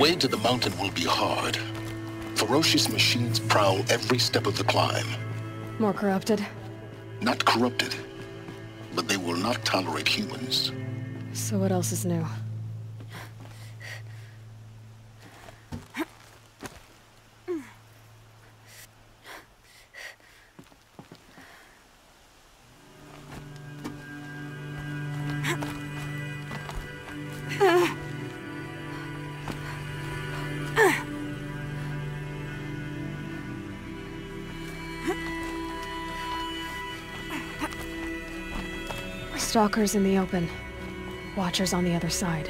way to the mountain will be hard. Ferocious machines prowl every step of the climb. More corrupted? Not corrupted, but they will not tolerate humans. So what else is new? Stalkers in the open. Watchers on the other side.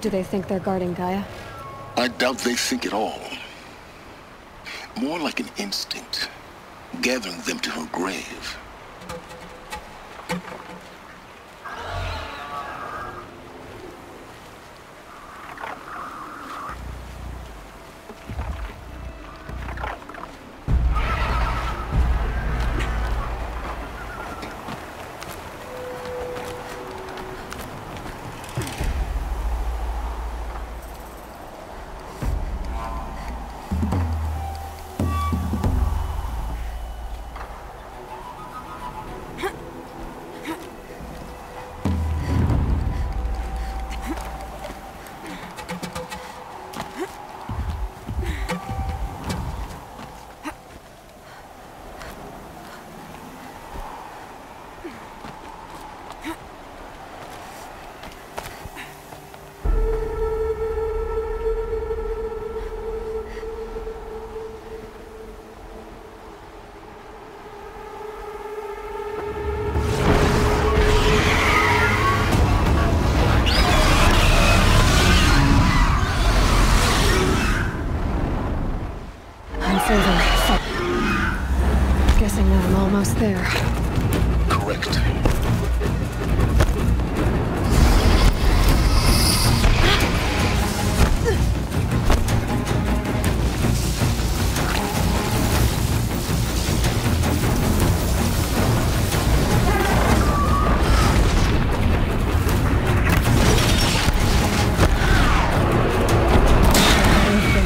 Do they think they're guarding Gaia? I doubt they think at all. More like an instinct, gathering them to her grave. Guessing that I'm almost there. Correct.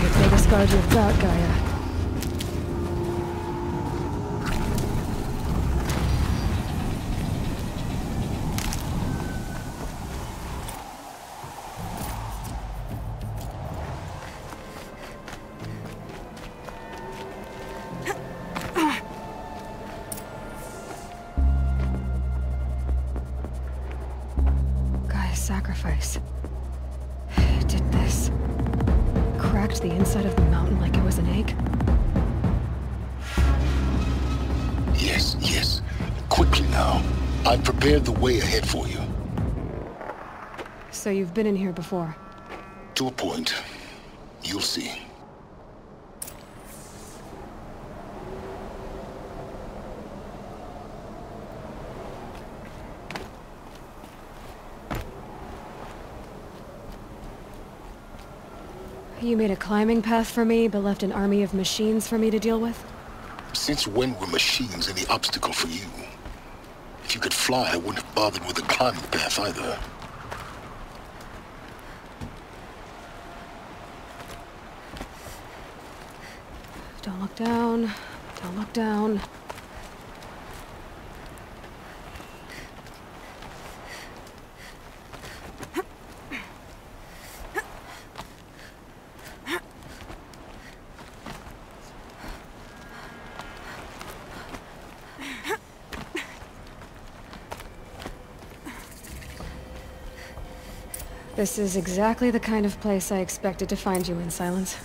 The biggest guard you've got, Gaia. Sacrifice. It did this. Cracked the inside of the mountain like it was an egg. Yes, yes. Quickly now. I've prepared the way ahead for you. So you've been in here before? To a point. You'll see. You made a climbing path for me, but left an army of machines for me to deal with? Since when were machines any obstacle for you? If you could fly, I wouldn't have bothered with the climbing path either. Don't look down. Don't look down. This is exactly the kind of place I expected to find you in, Silence.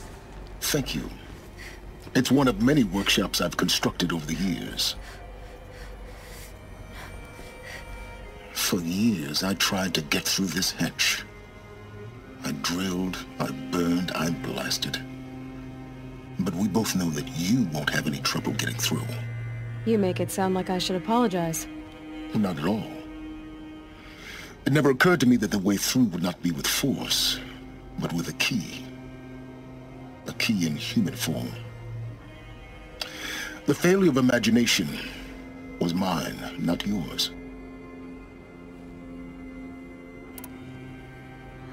Thank you. It's one of many workshops I've constructed over the years. For years, I tried to get through this hatch. I drilled, I burned, I blasted. But we both know that you won't have any trouble getting through. You make it sound like I should apologize. Not at all. It never occurred to me that the way through would not be with force, but with a key. A key in human form. The failure of imagination was mine, not yours.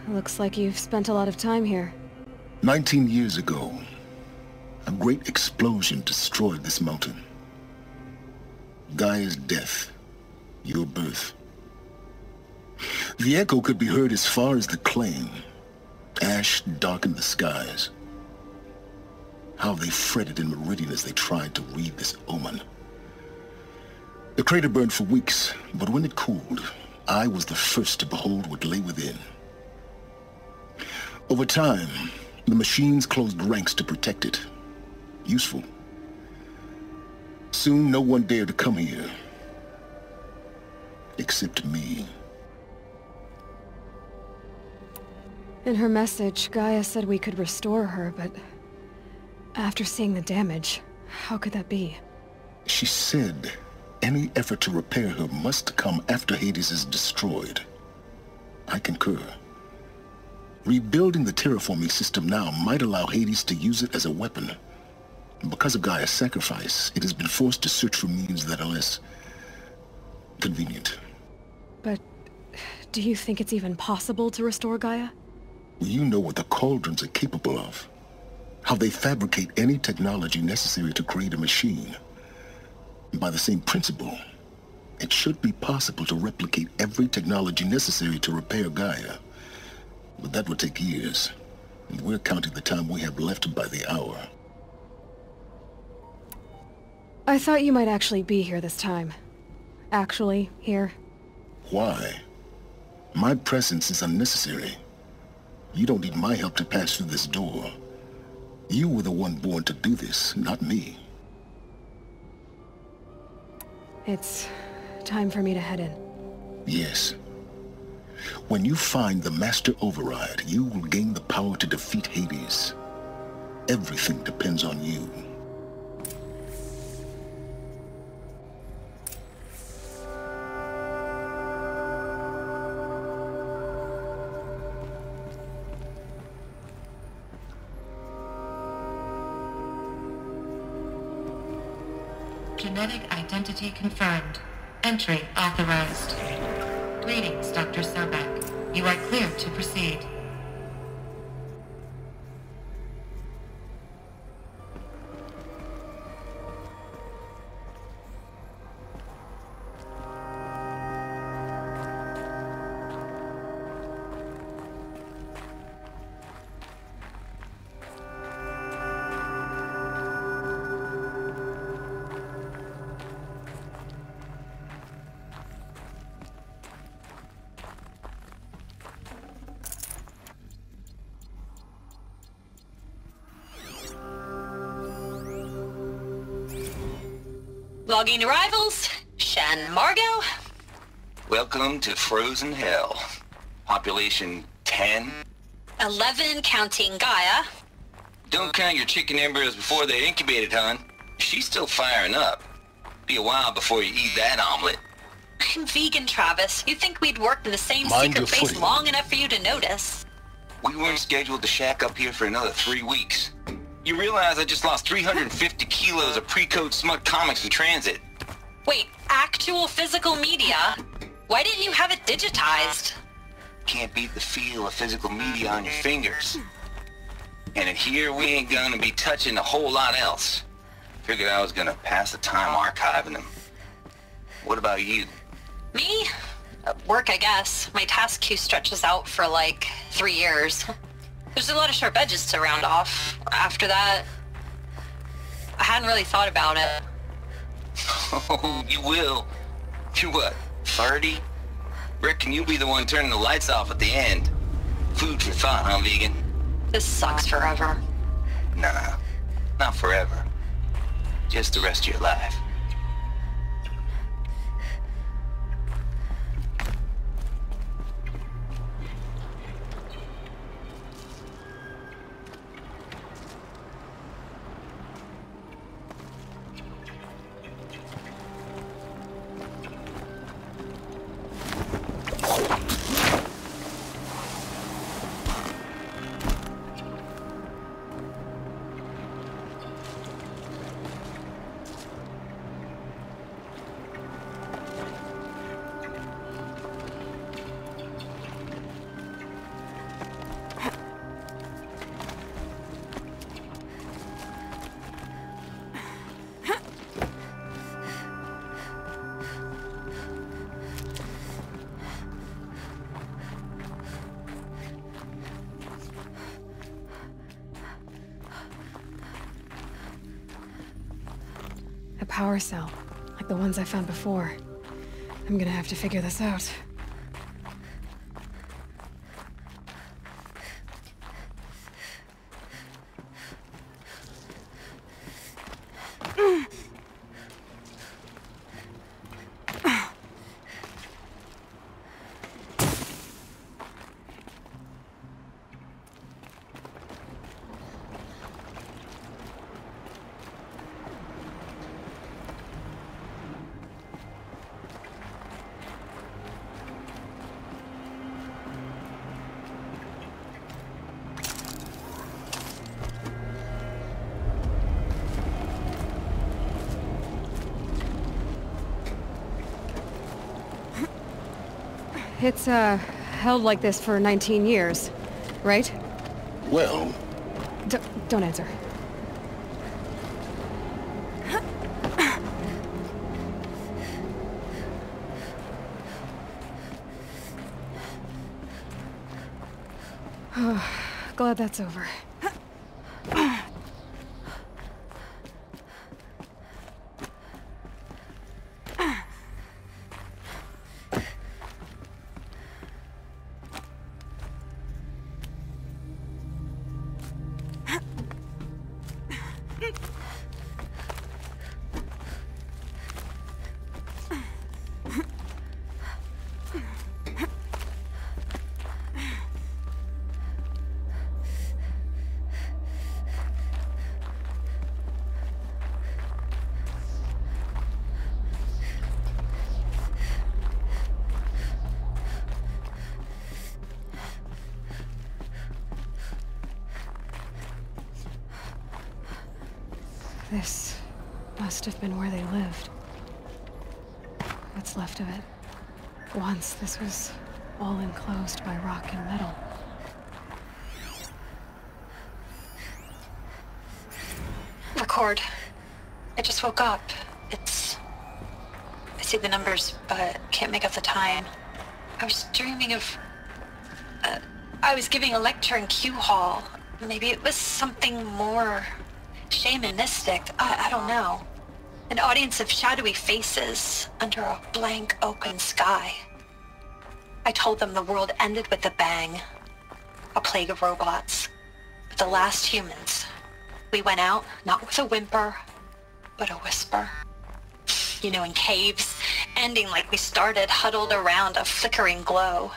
Looks like you've spent a lot of time here. 19 years ago, a great explosion destroyed this mountain. Gaia's death, your birth. The echo could be heard as far as the Claim. Ash darkened the skies. How they fretted in Meridian as they tried to read this omen. The crater burned for weeks, but when it cooled, I was the first to behold what lay within. Over time, the machines closed ranks to protect it. Useful. Soon, no one dared to come here. Except me. In her message, Gaia said we could restore her, but... after seeing the damage, how could that be? She said any effort to repair her must come after Hades is destroyed. I concur. Rebuilding the terraforming system now might allow Hades to use it as a weapon. Because of Gaia's sacrifice, it has been forced to search for means that are less convenient. But do you think it's even possible to restore Gaia? You know what the Cauldrons are capable of. How they fabricate any technology necessary to create a machine. By the same principle, it should be possible to replicate every technology necessary to repair Gaia. But that would take years, and we're counting the time we have left by the hour. I thought you might actually be here this time. Actually, here. Why? My presence is unnecessary. You don't need my help to pass through this door. You were the one born to do this, not me. It's time for me to head in. Yes. When you find the Master Override, you will gain the power to defeat Hades. Everything depends on you. Genetic identity confirmed. Entry authorized. Greetings, Dr. Sobek. You are cleared to proceed. Logging arrivals. Shen Margot. Welcome to Frozen Hell. Population 10. 11 counting Gaia. Don't count your chicken embryos before they're incubated, hon. She's still firing up. Be a while before you eat that omelet. I'm vegan, Travis. You'd think we'd worked in the same Mind secret your base footing. long enough for you to notice. We weren't scheduled to shack up here for another 3 weeks. You realize I just lost 350 kilos of pre-code smut comics in transit. Wait, actual physical media? Why didn't you have it digitized? Can't beat the feel of physical media on your fingers. And in here, we ain't gonna be touching a whole lot else. Figured I was gonna pass the time archiving them. What about you? Me? Work, I guess. My task queue stretches out for like 3 years. There's a lot of sharp edges to round off. After that, I hadn't really thought about it. Oh, you will. You're what, 30? Reckon you'll be the one turning the lights off at the end. Food for thought, huh, vegan? This sucks forever. Nah, not forever. Just the rest of your life. A power cell, like the ones I found before. I'm gonna have to figure this out. It's, held like this for 19 years, right? Well, Don't answer. Glad that's over. This must have been where they lived. What's left of it. Once this was all enclosed by rock and metal. Record. I just woke up. I see the numbers, but can't make out the time. I was dreaming of... I was giving a lecture in Q Hall. Maybe it was something more shamanistic. I don't know. An audience of shadowy faces under a blank open sky. I told them the world ended with a bang. A plague of robots. But the last humans. We went out, not with a whimper, but a whisper. You know, in caves, ending like we started, huddled around a flickering glow.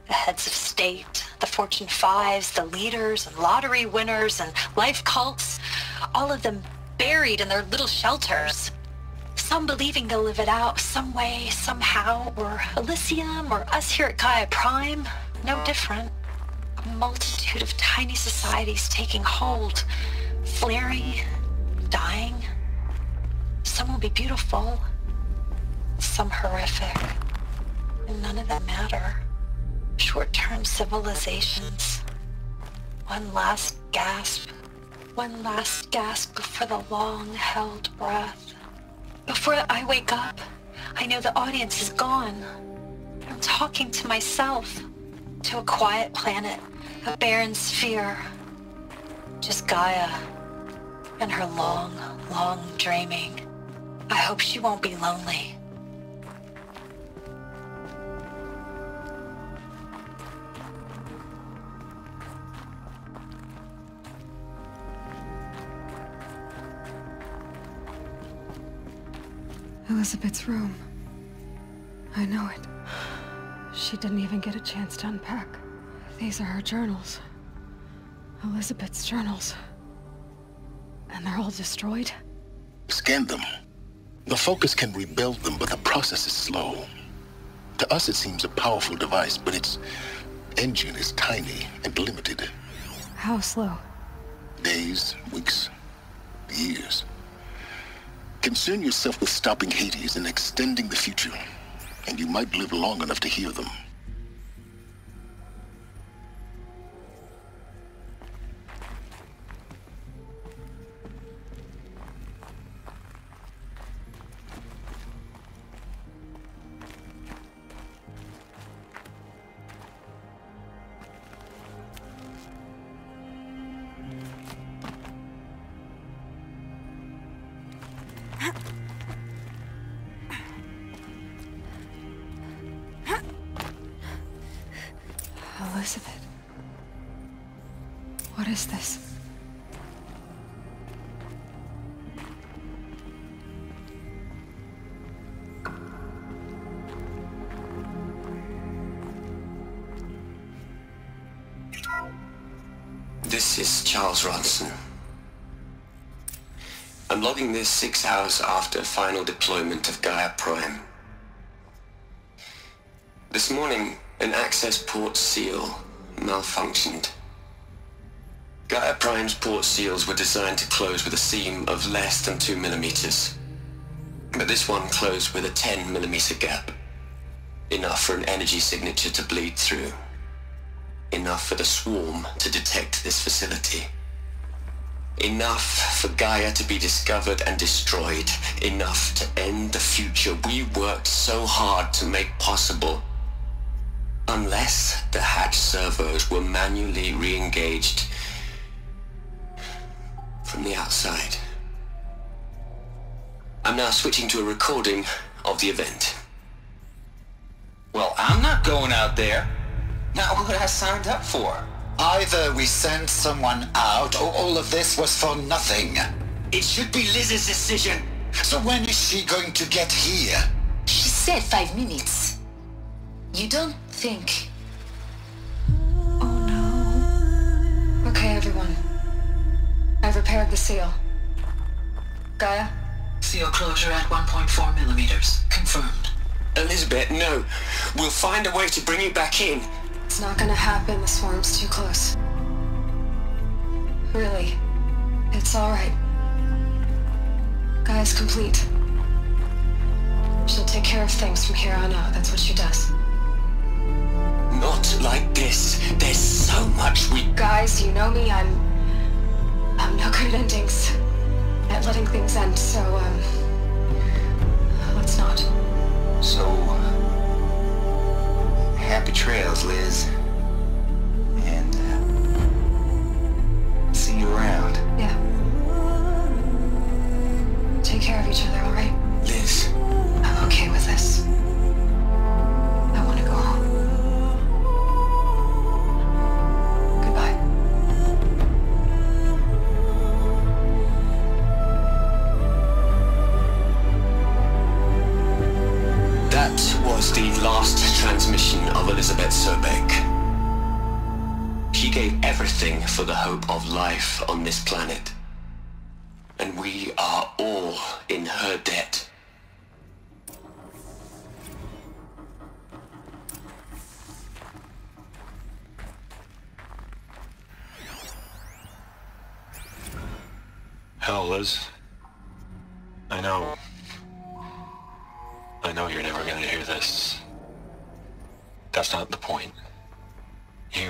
The heads of state, the Fortune 5s, the leaders and lottery winners and life cults, all of them buried in their little shelters. Some believing they'll live it out some way, somehow, or Elysium, or us here at Gaia Prime, no different. A multitude of tiny societies taking hold, flaring, dying. Some will be beautiful, some horrific, and none of them matter. Short-term civilizations. One last gasp before the long-held breath. Before I wake up, I know the audience is gone. I'm talking to myself, to a quiet planet, a barren sphere. Just Gaia and her long, long dreaming. I hope she won't be lonely. Elizabeth's room. I know it. She didn't even get a chance to unpack. These are her journals. Elizabeth's journals. And they're all destroyed? Scan them. The Focus can rebuild them, but the process is slow. To us it seems a powerful device, but its engine is tiny and limited. How slow? Days, weeks, years. Concern yourself with stopping Hades and extending the future, and you might live long enough to hear them. Elizabeth. What is this? This is Charles Ronson. I'm logging this 6 hours after final deployment of Gaia Prime. This morning, an access port seal malfunctioned. Gaia Prime's port seals were designed to close with a seam of less than 2 millimeters. But this one closed with a 10 millimeter gap. Enough for an energy signature to bleed through. Enough for the swarm to detect this facility. Enough for Gaia to be discovered and destroyed. Enough to end the future we worked so hard to make possible. Unless the hatch servos were manually re-engaged from the outside. I'm now switching to a recording of the event. Well, I'm not going out there. Not what I signed up for. Either we send someone out, or all of this was for nothing. It should be Liz's decision. So when is she going to get here? She said 5 minutes. You don't think... Oh no. Okay, everyone. I've repaired the seal. Gaia? Seal closure at 1.4 millimeters. Confirmed. Elizabeth, no. We'll find a way to bring you back in. It's not gonna happen. The swarm's too close. Really. It's alright. Gaia's complete. She'll take care of things from here on out. That's what she does. Not like this. There's so much we... Guys, you know me. I'm no good at endings. At letting things end, so, let's not. So, happy trails, Liz. And, see you around. Yeah. Take care of each other, alright? Liz. I'm okay with this. I want to go home. Goodbye. That was the last transmission of Elizabeth Sobeck. She gave everything for the hope of life on this planet. And we are all in her debt. Hell, Liz. I know you're never gonna hear this. That's not the point. You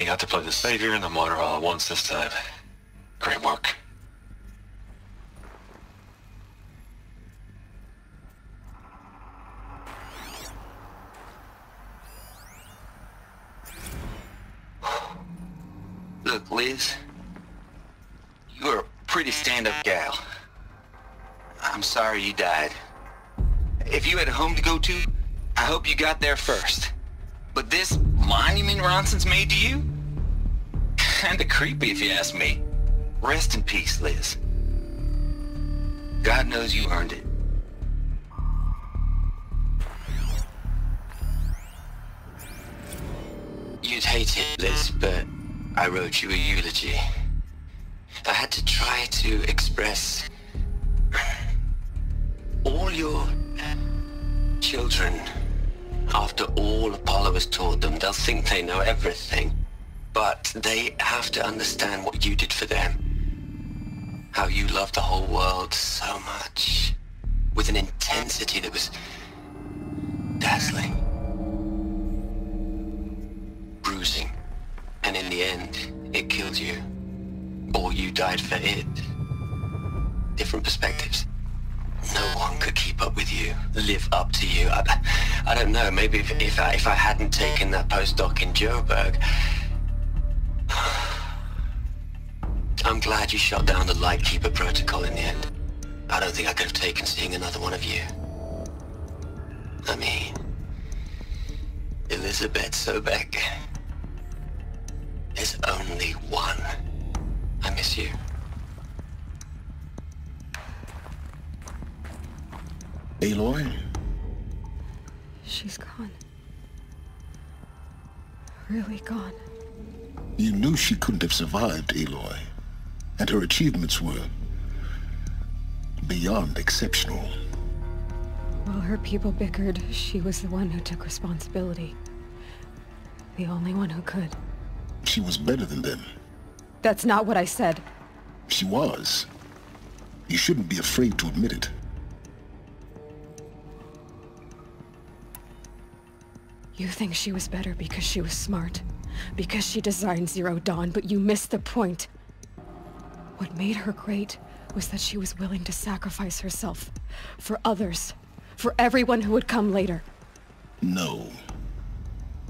got to play the savior and the martyr all at once this time. Great work. Look, Liz. You're a pretty stand-up gal. I'm sorry you died. If you had a home to go to, I hope you got there first. But this monument Ronson's made to you? Kinda creepy if you ask me. Rest in peace, Liz. God knows you earned it. You'd hate it, Liz, but I wrote you a eulogy. I had to try to express all your children. After all Apollo has taught them, they'll think they know everything. But they have to understand what you did for them. How you loved the whole world so much. With an intensity that was dazzling. Bruising. And in the end, it killed you. Or you died for it. Different perspectives. No one could keep up with you, live up to you. I don't know, maybe if I hadn't taken that postdoc in Joburg. I'm glad you shut down the Lightkeeper protocol in the end. I don't think I could have taken seeing another one of you. I mean, Elizabeth Sobek. There's only one. I miss you. Aloy? She's gone. Really gone. You knew she couldn't have survived, Aloy. And her achievements were beyond exceptional. While her people bickered, she was the one who took responsibility. The only one who could. She was better than them. That's not what I said. She was. You shouldn't be afraid to admit it. You think she was better because she was smart, because she designed Zero Dawn, but you missed the point. What made her great was that she was willing to sacrifice herself for others, for everyone who would come later. No.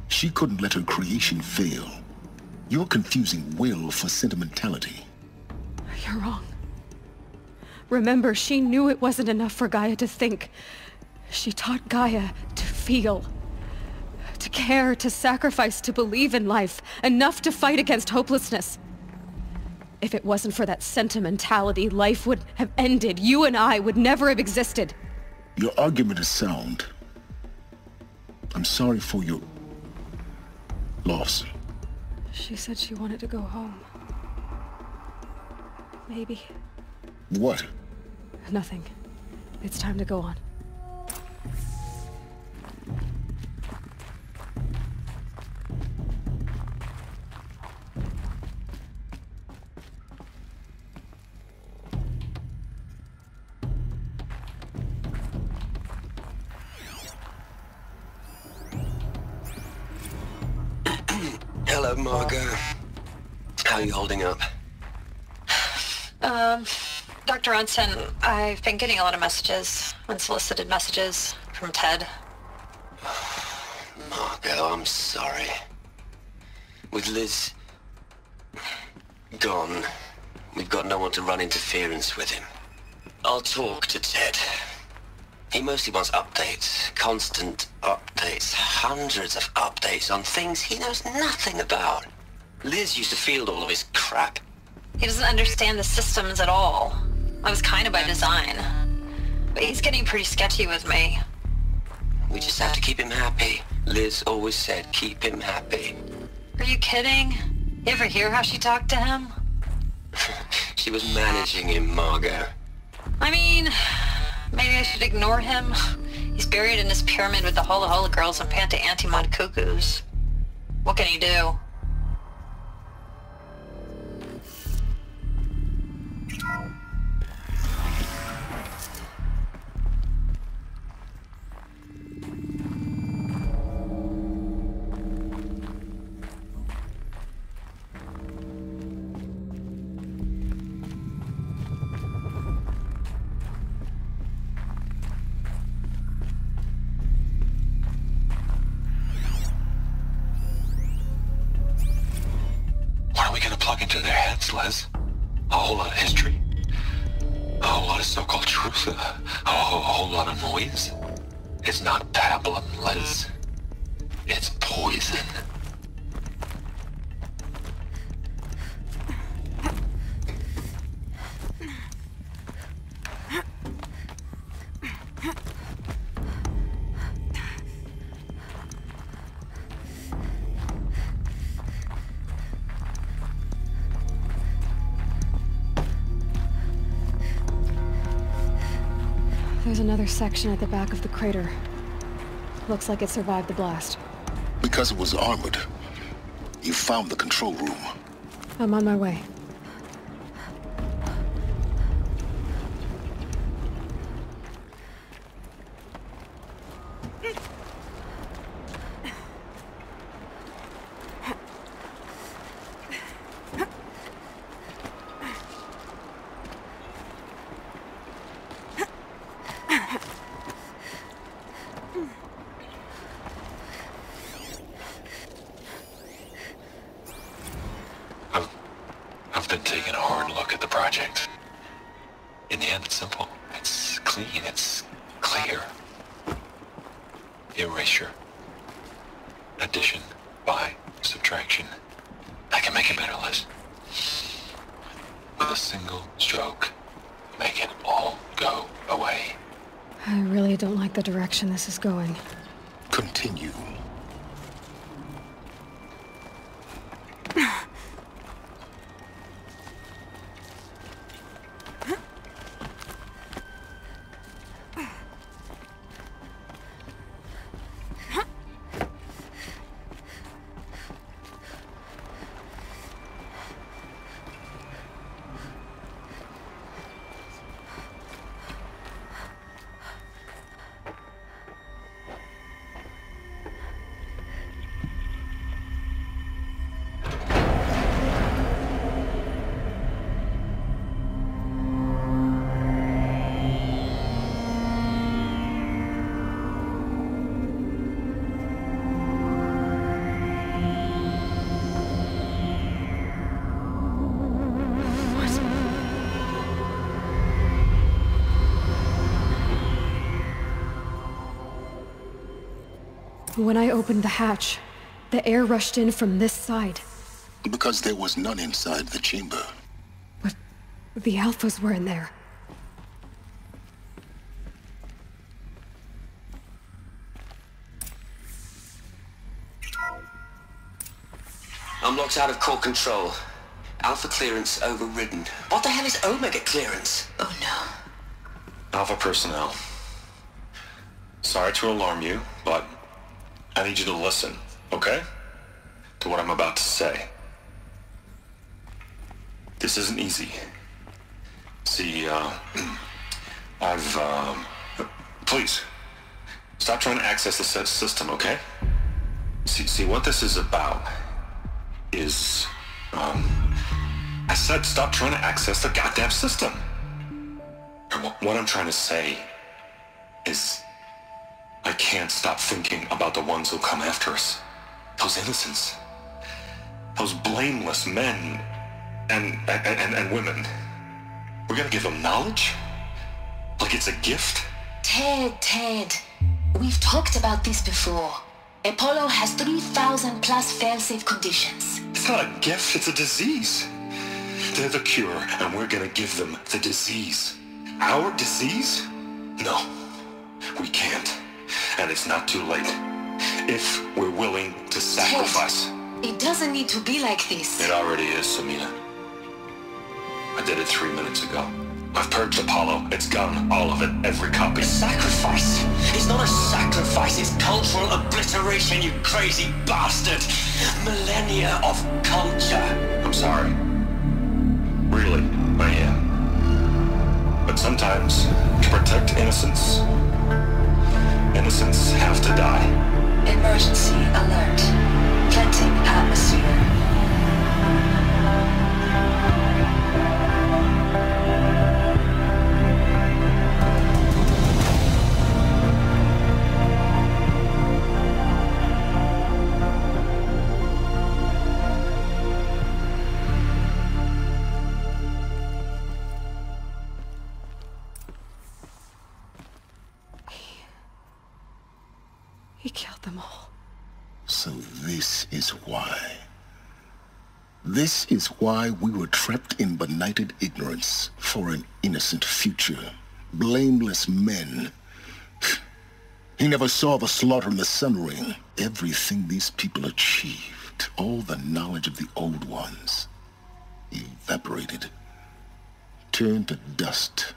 She couldn't let her creation fail. You're confusing will for sentimentality. You're wrong. Remember, she knew it wasn't enough for Gaia to think. She taught Gaia to feel. To care, to sacrifice, to believe in life, enough to fight against hopelessness. If it wasn't for that sentimentality, life would have ended. You and I would never have existed. Your argument is sound. I'm sorry for your loss. She said she wanted to go home. Maybe. What? Nothing. It's time to go on. Hello, Margot. How are you holding up? Dr. Ronson, I've been getting a lot of messages, unsolicited messages from Ted. Margot, I'm sorry. With Liz gone, we've got no one to run interference with him. I'll talk to Ted. He mostly wants updates, constant updates, hundreds of updates on things he knows nothing about. Liz used to field all of his crap. He doesn't understand the systems at all. I was kind of by design. But he's getting pretty sketchy with me. We just have to keep him happy. Liz always said, keep him happy. Are you kidding? You ever hear how she talked to him? She was managing him, Margot. I mean, maybe I should ignore him. He's buried in his pyramid with the Hola Hola girls and Panta Antimod cuckoos. What can he do? Into their heads, Les. A whole lot of history. A whole lot of so-called truth. A whole lot of noise. It's not pablum, Les. It's poison. There's another section at the back of the crater. Looks like it survived the blast. Because it was armored, you found the control room. I'm on my way. I've been taking a hard look at the project. In the end, it's simple. It's clean. It's clear. Erasure. Addition. By. Subtraction. I can make a better list. With a single stroke, make it all go away. I really don't like the direction this is going. Continue. When I opened the hatch, the air rushed in from this side. Because there was none inside the chamber. But the Alphas were in there. I'm locked out of core control. Alpha clearance overridden. What the hell is Omega clearance? Oh no. Alpha personnel. Sorry to alarm you, but I need you to listen, okay? To what I'm about to say. This isn't easy. See, please, stop trying to access the system, okay? See, what this is about is, I said stop trying to access the goddamn system. What I'm trying to say is, I can't stop thinking about the ones who'll come after us. Those innocents. Those blameless men and women. We're gonna give them knowledge? Like it's a gift? Ted. We've talked about this before. Apollo has 3,000 plus fail-safe conditions. It's not a gift, it's a disease. They're the cure, and we're gonna give them the disease. Our disease? No, we can't. And it's not too late. If we're willing to sacrifice. Ted, it doesn't need to be like this. It already is, Samina. I did it 3 minutes ago. I've purged Apollo. It's gone. All of it. Every copy. Sacrifice? It's not a sacrifice. It's cultural obliteration, you crazy bastard. Millennia of culture. I'm sorry. Really, I am. But sometimes, to protect innocence, innocents have to die. Emergency alert. Planting atmosphere. He killed them all. So this is why. This is why we were trapped in benighted ignorance for an innocent future. Blameless men. He never saw the slaughter in the Sun Ring. Everything these people achieved, all the knowledge of the old ones, evaporated, turned to dust.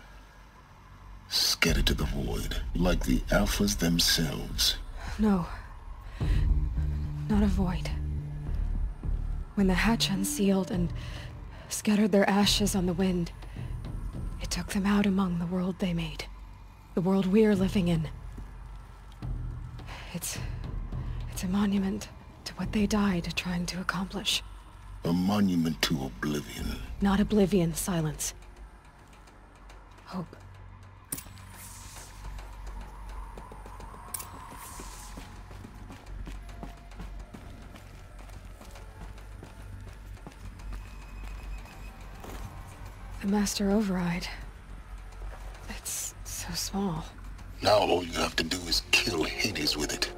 Scattered to the void, like the Alphas themselves. No. Not a void. When the hatch unsealed and scattered their ashes on the wind, it took them out among the world they made. The world we're living in. It's a monument to what they died trying to accomplish. A monument to oblivion. Not oblivion, Silence. Hope. The Master Override. It's so small. Now all you have to do is kill Hades with it.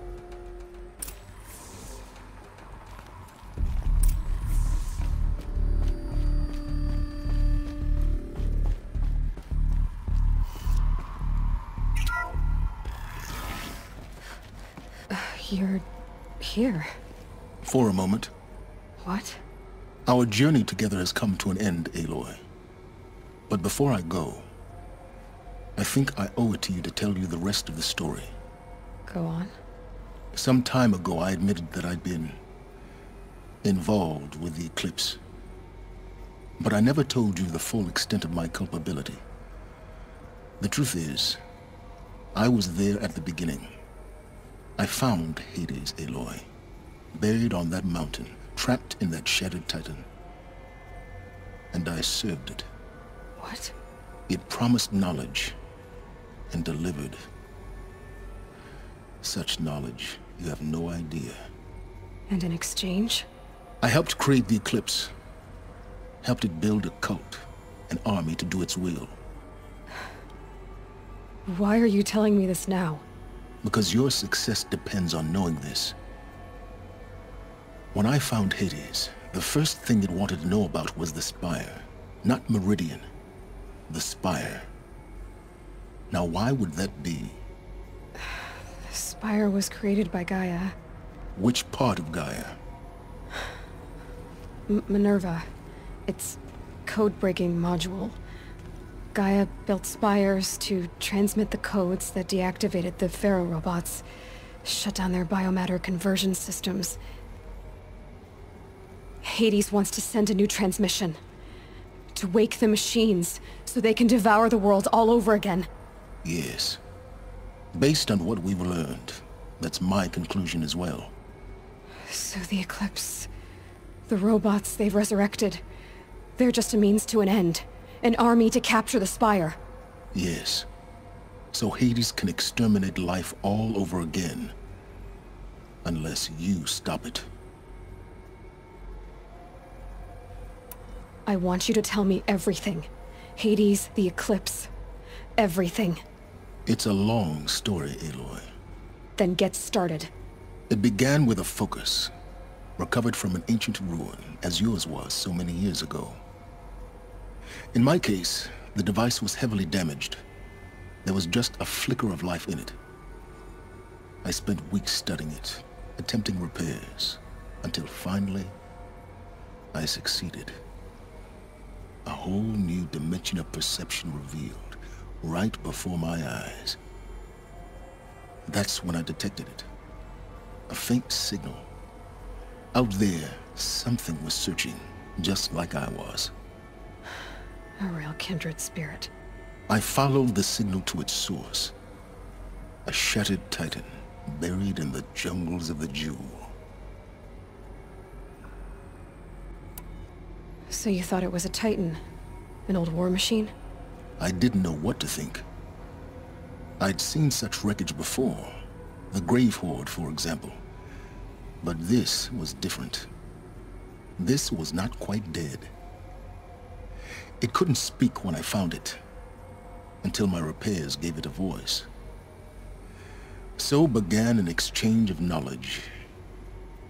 You're here. For a moment. What? Our journey together has come to an end, Aloy. But before I go, I think I owe it to you to tell you the rest of the story. Go on. Some time ago, I admitted that I'd been involved with the Eclipse. But I never told you the full extent of my culpability. The truth is, I was there at the beginning. I found Hades, Aloy, buried on that mountain, trapped in that shattered titan. And I served it. What? It promised knowledge and delivered. Such knowledge, you have no idea. And in exchange? I helped create the Eclipse. Helped it build a cult, an army to do its will. Why are you telling me this now? Because your success depends on knowing this. When I found Hades, the first thing it wanted to know about was the Spire. Not Meridian. The Spire. Now why would that be? The Spire was created by Gaia. Which part of Gaia? Minerva. Its code-breaking module. Gaia built spires to transmit the codes that deactivated the Pharaoh robots, shut down their biomatter conversion systems. Hades wants to send a new transmission. To wake the machines, so they can devour the world all over again. Yes. Based on what we've learned, that's my conclusion as well. So the Eclipse... the robots they've resurrected... they're just a means to an end. An army to capture the Spire. Yes. So Hades can exterminate life all over again. Unless you stop it. I want you to tell me everything. Hades, the Eclipse. Everything. It's a long story, Aloy. Then get started. It began with a focus. Recovered from an ancient ruin, as yours was so many years ago. In my case, the device was heavily damaged. There was just a flicker of life in it. I spent weeks studying it, attempting repairs, until finally, I succeeded. A whole new dimension of perception revealed, right before my eyes. That's when I detected it. A faint signal. Out there, something was searching, just like I was. A real kindred spirit. I followed the signal to its source. A shattered titan, buried in the jungles of the Jewel. So you thought it was a titan? An old war machine? I didn't know what to think. I'd seen such wreckage before. The Grave Horde, for example. But this was different. This was not quite dead. It couldn't speak when I found it, until my repairs gave it a voice. So began an exchange of knowledge.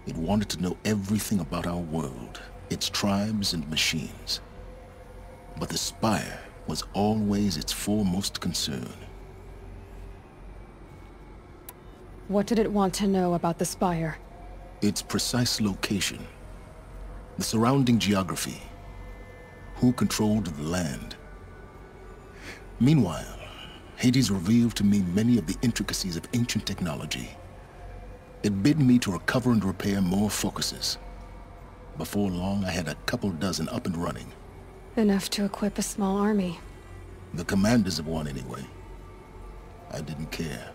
It wanted to know everything about our world, its tribes and machines. But the Spire was always its foremost concern. What did it want to know about the Spire? Its precise location, the surrounding geography, who controlled the land. Meanwhile, Hades revealed to me many of the intricacies of ancient technology. It bid me to recover and repair more focuses. Before long, I had a couple dozen up and running. Enough to equip a small army. The commanders of one, anyway. I didn't care.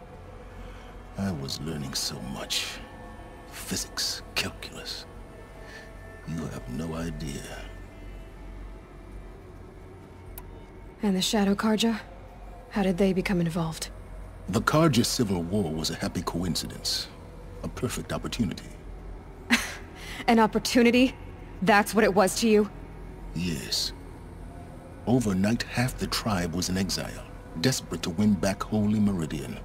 I was learning so much. Physics, calculus. You have no idea. And the Shadow Carja? How did they become involved? The Carja Civil War was a happy coincidence. A perfect opportunity. An opportunity? That's what it was to you? Yes. Overnight, half the tribe was in exile, desperate to win back Holy Meridian.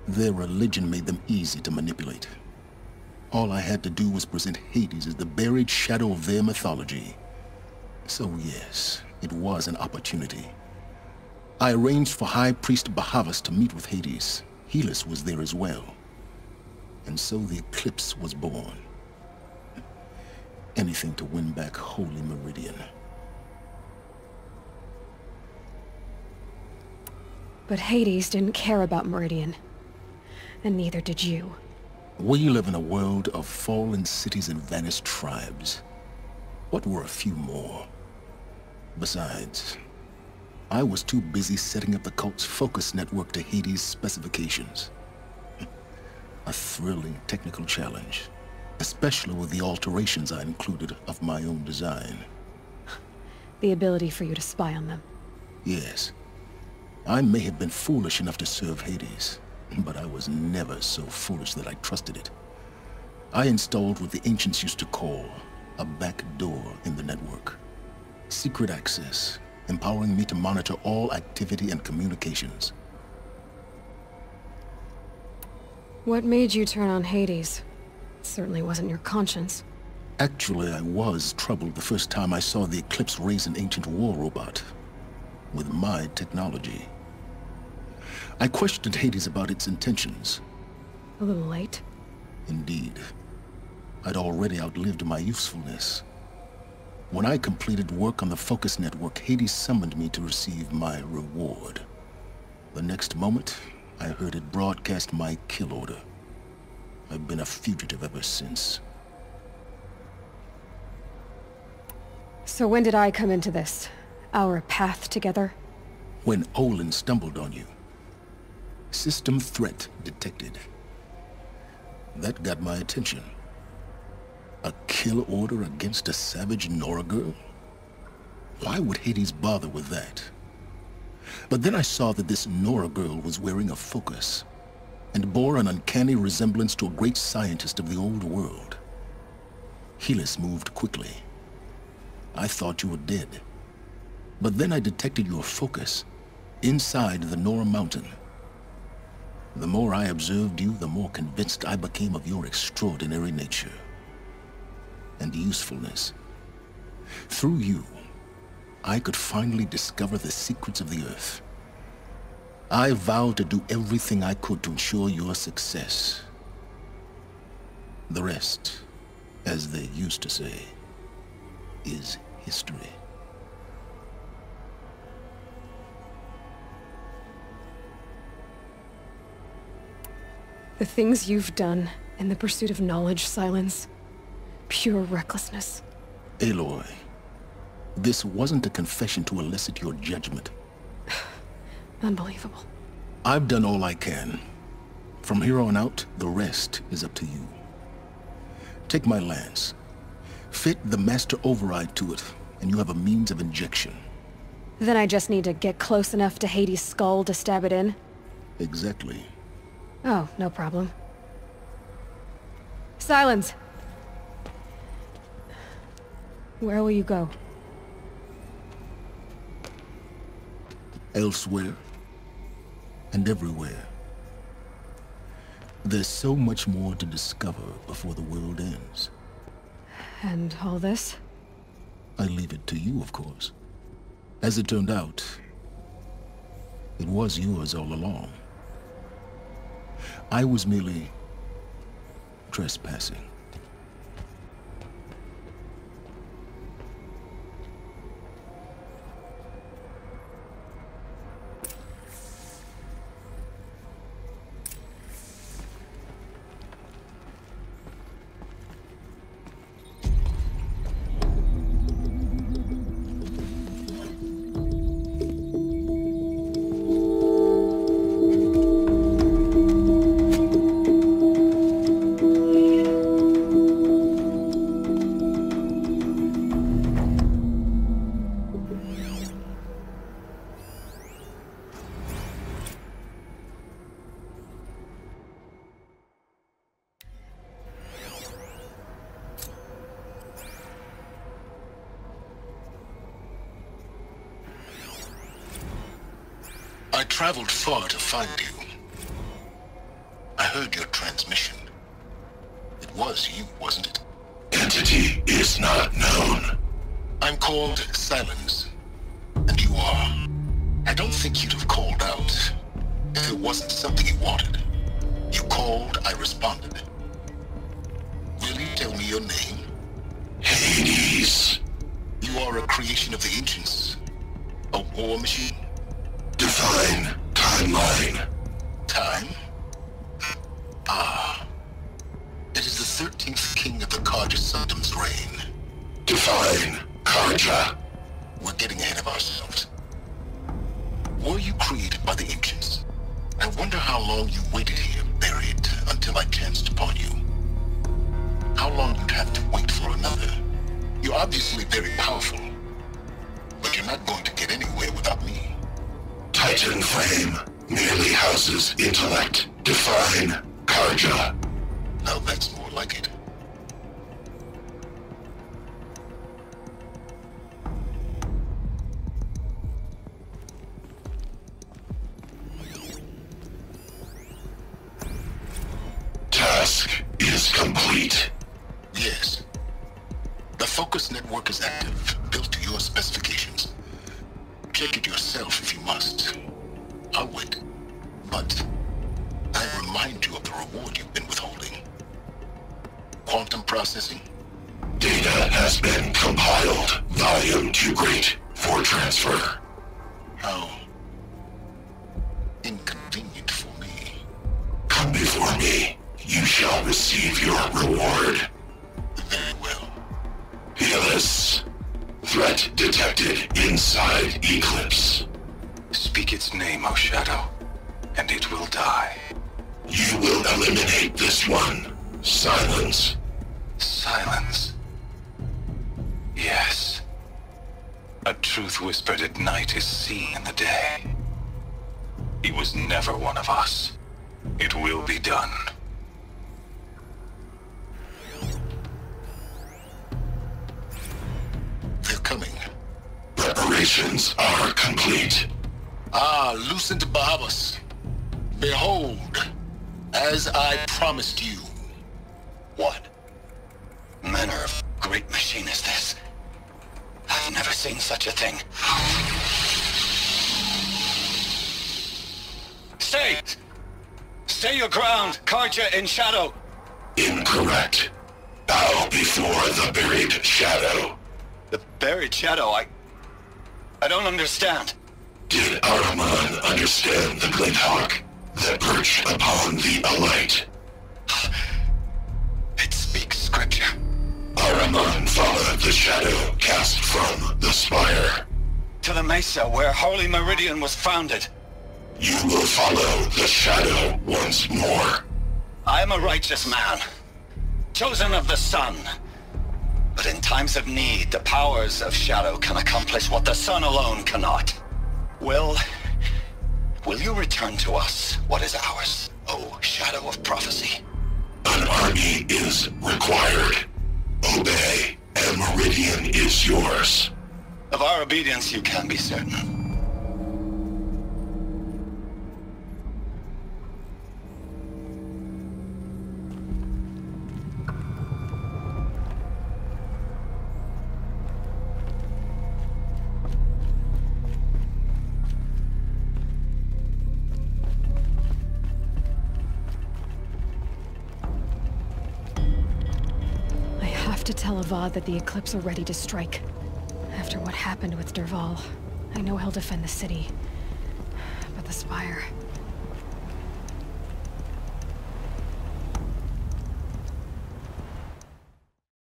Their religion made them easy to manipulate. All I had to do was present Hades as the buried shadow of their mythology. So yes, it was an opportunity. I arranged for High Priest Bahavas to meet with Hades. Helis was there as well. And so the Eclipse was born. Anything to win back Holy Meridian. But Hades didn't care about Meridian. And neither did you. We live in a world of fallen cities and vanished tribes. What were a few more? Besides, I was too busy setting up the cult's focus network to Hades' specifications. A thrilling technical challenge, especially with the alterations I included of my own design. The ability for you to spy on them. Yes. I may have been foolish enough to serve Hades, but I was never so foolish that I trusted it. I installed what the ancients used to call a back door in the network. Secret access, empowering me to monitor all activity and communications. What made you turn on Hades? It certainly wasn't your conscience. Actually, I was troubled the first time I saw the Eclipse raise an ancient war robot. With my technology. I questioned Hades about its intentions. A little late? Indeed. I'd already outlived my usefulness. When I completed work on the Focus Network, Hades summoned me to receive my reward. The next moment, I heard it broadcast my kill order. I've been a fugitive ever since. So when did I come into this? Our path together? When Olin stumbled on you. System threat detected. That got my attention. A kill order against a savage Nora girl? Why would Hades bother with that? But then I saw that this Nora girl was wearing a focus, and bore an uncanny resemblance to a great scientist of the old world. Helis moved quickly. I thought you were dead. But then I detected your focus, inside the Nora Mountain. The more I observed you, the more convinced I became of your extraordinary nature. And usefulness. Through you, I could finally discover the secrets of the Earth. I vowed to do everything I could to ensure your success. The rest, as they used to say, is history. The things you've done in the pursuit of knowledge, Silence. Pure recklessness. Aloy, this wasn't a confession to elicit your judgment. Unbelievable. I've done all I can. From here on out, the rest is up to you. Take my lance. Fit the master override to it, and you have a means of injection. Then I just need to get close enough to Hades' skull to stab it in? Exactly. Oh, no problem. Silence! Where will you go? Elsewhere. And everywhere. There's so much more to discover before the world ends. And all this? I leave it to you, of course. As it turned out, it was yours all along. I was merely trespassing. traveled far to find you. I heard your transmission. It was you, wasn't it? Entity is not known. I'm called Silence, and you are. I don't think you'd have called out if it wasn't something you wanted. You called, I responded. Will you tell me your name? Hades. You are a creation of the ancients. A war machine? Define timeline. Time? Ah. It is the 13th king of the Carja Sanctum's reign. Define Carja. We're getting ahead of ourselves. Were you created by the ancients? I wonder how long you waited here, buried, until I chanced upon you. How long you'd have to wait for another. You're obviously very powerful, but you're not going to get anywhere without me. Titan Flame merely houses intellect. Define Carja. Now that's more like it. Task is complete. Yes. The focus network is active, built to your specifications. Check it yourself if you must. I'll wait. But I remind you of the reward you've been withholding. Quantum processing? Data has been compiled. Volume too great for transfer. How inconvenient for me. Come before me. You shall receive your reward. Very well. Helis. Threat detected inside Eclipse. Speak its name, O Shadow, and it will die. You will eliminate this one. Silence. Silence. Yes. A truth whispered at night is seen in the day. He was never one of us. It will be done. They're coming. Preparations are complete. Ah, Lucent Bahamas. Behold, as I promised you. What manner of great machine is this? I've never seen such a thing. Stay! Stay your ground, Carja in Shadow! Incorrect. Bow before the buried shadow. The buried shadow, I don't understand. Did Ahriman understand the glint hawk that perched upon the alight? It speaks scripture. Ahriman followed the shadow cast from the spire. To the mesa where Holy Meridian was founded. You will follow the shadow once more. I am a righteous man, chosen of the sun. But in times of need, the powers of Shadow can accomplish what the sun alone cannot. Will you return to us what is ours, O Shadow of Prophecy? An army is required. Obey, and Meridian is yours. Of our obedience you can be certain. To tell Avad that the Eclipse are ready to strike. After what happened with Dervahl, I know he'll defend the city. But the Spire...